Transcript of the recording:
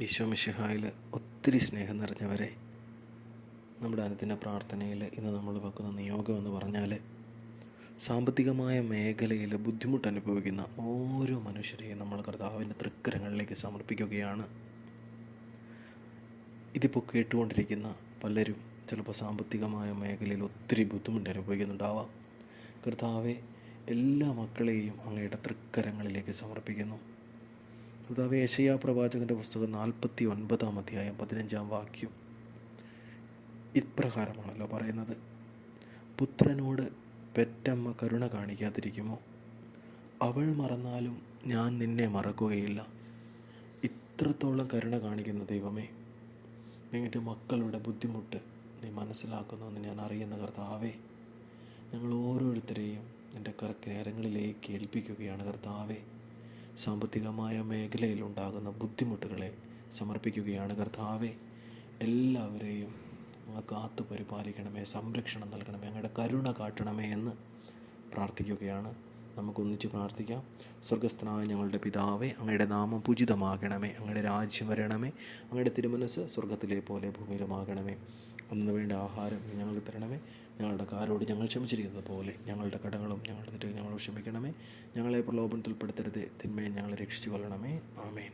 ഈശോ മിശിഹായിൽ ഒത്തിരി സ്നേഹം നിറഞ്ഞവരെ, നമ്മുടെ അനുദിന പ്രാർത്ഥനയിൽ ഇന്ന് നമ്മൾ വെക്കുന്ന നിയോഗം എന്ന് പറഞ്ഞാൽ, സാമ്പത്തികമായ മേഖലയിൽ ബുദ്ധിമുട്ട് അനുഭവിക്കുന്ന ഓരോ മനുഷ്യരെയും നമ്മൾ കർത്താവിൻ്റെ തൃക്കരങ്ങളിലേക്ക് സമർപ്പിക്കുകയാണ്. ഇതിപ്പോൾ കേട്ടുകൊണ്ടിരിക്കുന്ന പലരും ചിലപ്പോൾ സാമ്പത്തികമായ മേഖലയിൽ ഒത്തിരി ബുദ്ധിമുട്ട് അനുഭവിക്കുന്നുണ്ടാവാം. കർത്താവെ, എല്ലാ മക്കളെയും അങ്ങയുടെ തൃക്കരങ്ങളിലേക്ക് സമർപ്പിക്കുന്നു. കർത്താവെ, യെശയ്യാ പ്രവാചകൻ്റെ പുസ്തകം 49 അധ്യായം 15 വാക്യം ഇപ്രകാരമാണല്ലോ പറയുന്നത്: പുത്രനോട് പെറ്റമ്മ കരുണ കാണിക്കാതിരിക്കുമോ? അവൾ മറന്നാലും ഞാൻ നിന്നെ മറക്കുകയില്ല. ഇത്രത്തോളം കരുണ കാണിക്കുന്ന ദൈവമേ, നിങ്ങളുടെ മക്കളുടെ ബുദ്ധിമുട്ട് നീ മനസ്സിലാക്കുന്നുവെന്ന് ഞാൻ അറിയുന്ന കർത്താവേ, ഞങ്ങൾ ഓരോരുത്തരെയും നിൻ്റെ കരങ്ങളിലേക്ക് ഏൽപ്പിക്കുകയാണ്. കർത്താവേ, സാമ്പത്തികമായ മേഖലയിലുണ്ടാകുന്ന ബുദ്ധിമുട്ടുകളെ സമർപ്പിക്കുകയാണ്. കർത്താവെ, എല്ലാവരെയും അങ്ങ് കാത്തു പരിപാലിക്കണമേ, സംരക്ഷണം നൽകണമേ, അങ്ങയുടെ കരുണ കാട്ടണമേ എന്ന് പ്രാർത്ഥിക്കുകയാണ്. നമുക്കൊന്നിച്ച് പ്രാർത്ഥിക്കാം. സ്വർഗസ്ഥനായ ഞങ്ങളുടെ പിതാവേ, അങ്ങയുടെ നാമം പൂജിതമാകണമേ, അങ്ങയുടെ രാജ്യം വരണമേ, അങ്ങയുടെ തിരുമനസ്സ് സ്വർഗത്തിലെ പോലെ ഭൂമിയിലുമാകണമേ. അന്ന് വേണ്ട ആഹാരം ഞങ്ങൾക്ക് തരണമേ. ഞങ്ങളുടെ കാരോട് ഞങ്ങൾ ക്ഷമിച്ചിരിക്കുന്നത് പോലെ ഞങ്ങളുടെ കടങ്ങളും ഞങ്ങളുടെ തെറ്റുകൾ ഞങ്ങൾ ക്ഷമിക്കണമേ. ഞങ്ങളെ പ്രലോഭനത്തിൽ പെടുത്തരുത്, തിന്മയെ ഞങ്ങളെ രക്ഷിച്ചു കൊള്ളണമേ. ആമേൻ.